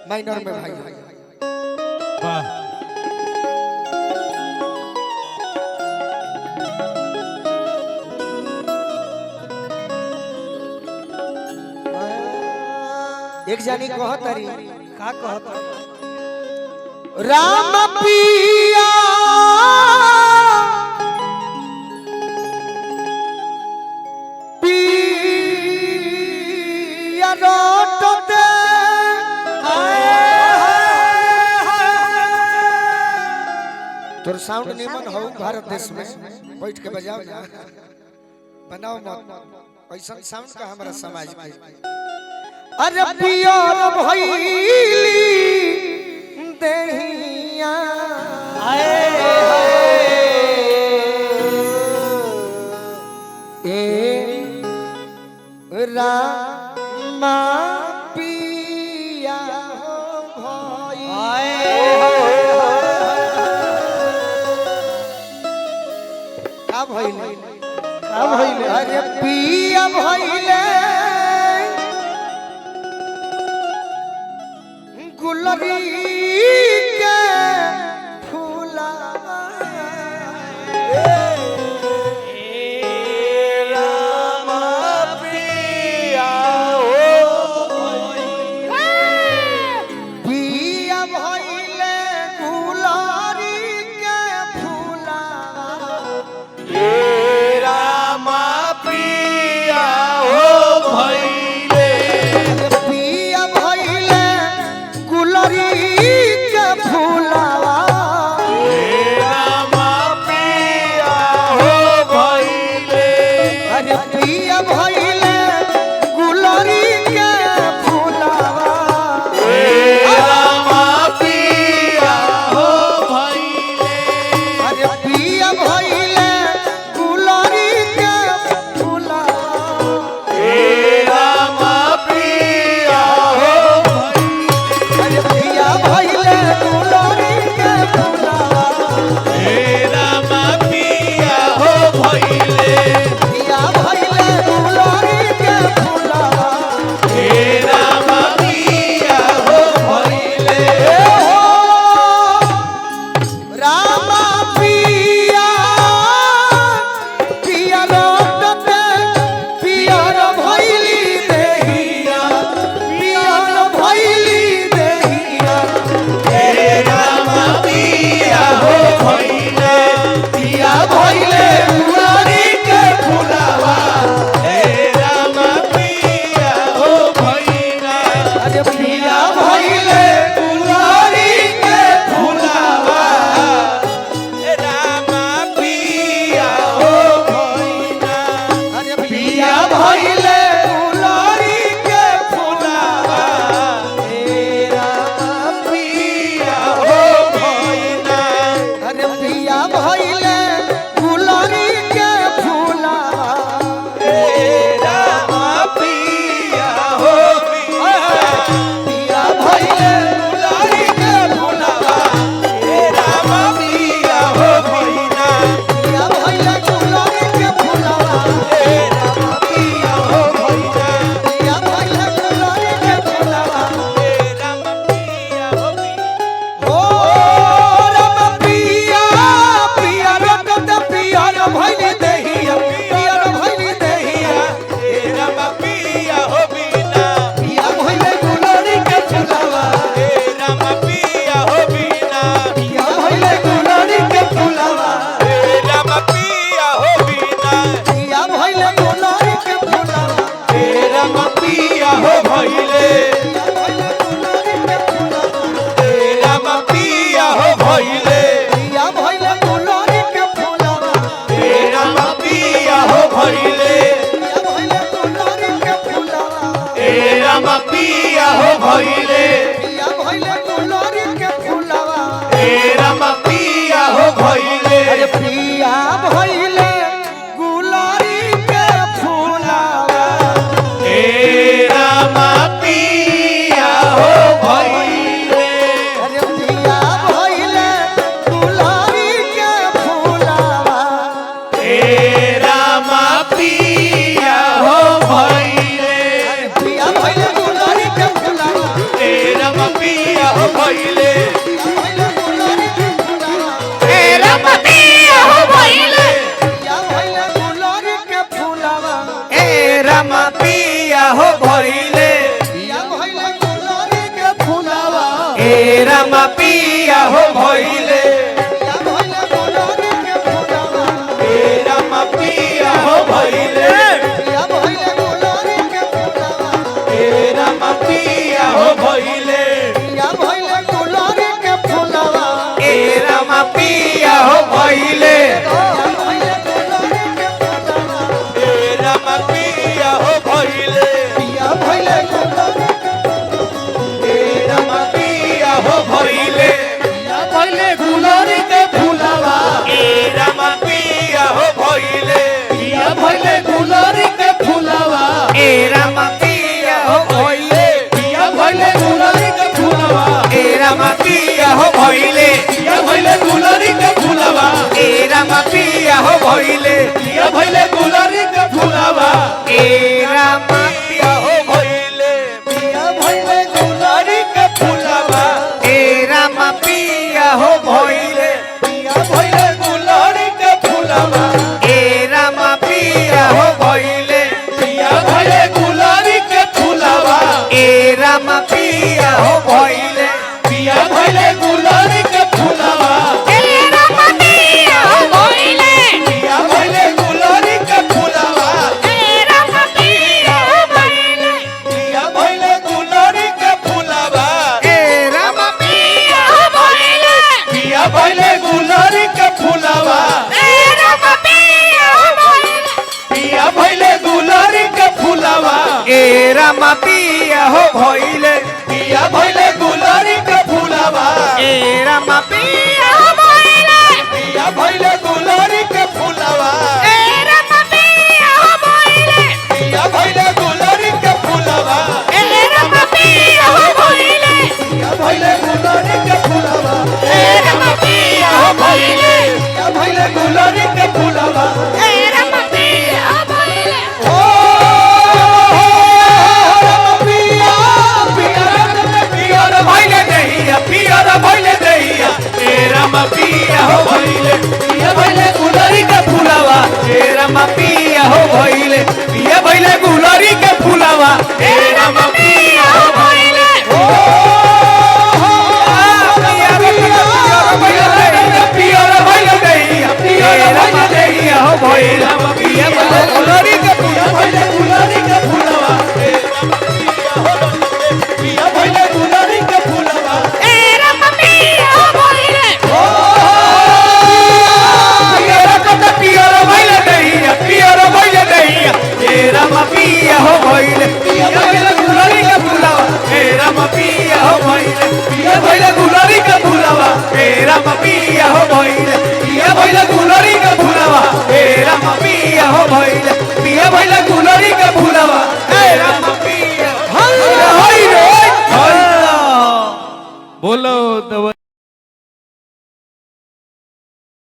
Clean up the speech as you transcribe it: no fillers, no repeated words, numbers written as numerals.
minor में भाई वाह एक जानी कहतरी का कहत राम पिया पिया रोटते तोर साउंड निमन हो भारत देश में बैठ के बजाओ ना बनाओ मत ऐसा साउंड का हमारा समाज में अरे पियर भइली देहिया ए रामा पिया हो भइली का भइले अरे पिया भइले गुलरी के फूला रामा पिया पिया भइले गुलरी के फूला रामा पिया हो भइले पिया भइले गुलरी भइले ए राम पिया हो भइले या भइले गुलरी के फुलावा ए राम पिया हो भइले या भइले गुलरी के फुलावा ए राम पिया हो भइले या भइले गुलरी के फुलावा ए राम पिया हो भइले या भइले गुलरी के फुलावा ए राम पिया हो भइले या भइले गुलरी के फुलावा ए राम पिया हो भइले या भइले गुलरी के फुलावा ए राम पिया हो भइले या भइले गुलरी ए राम पिया हो भइले या भइले गुलरी के फुलावा ए राम पिया हो भइले या भइले गुलरी के फुलावा ए राम पिया हो भइले या भइले गुलरी के फुलावा ए राम पिया हो भइले या भइले गुलरी के फुलावा ए राम पिया हो भइले या भइले गुलरी के फुलावा ए राम पिया हो भइले या भइले गुलरी के फुलावा ए राम पिया हो भइले या भइले गुलरी के फुलावा ए राम पिया हो भइले या भइले गुलरी के फुलावा ए राम पिया हो भइले या भइले गुलरी के फुलावा ए राम पिया हो भइले या भइले गुलरी के फुलावा ए राम पिया हो भइले या भइले गुलरी के फुलावा ए राम पिया हो भइले या भइले गुलरी के फुलावा ए राम पिया हो भइले या भइले गुलरी के फुलावा ए राम पिया हो भइले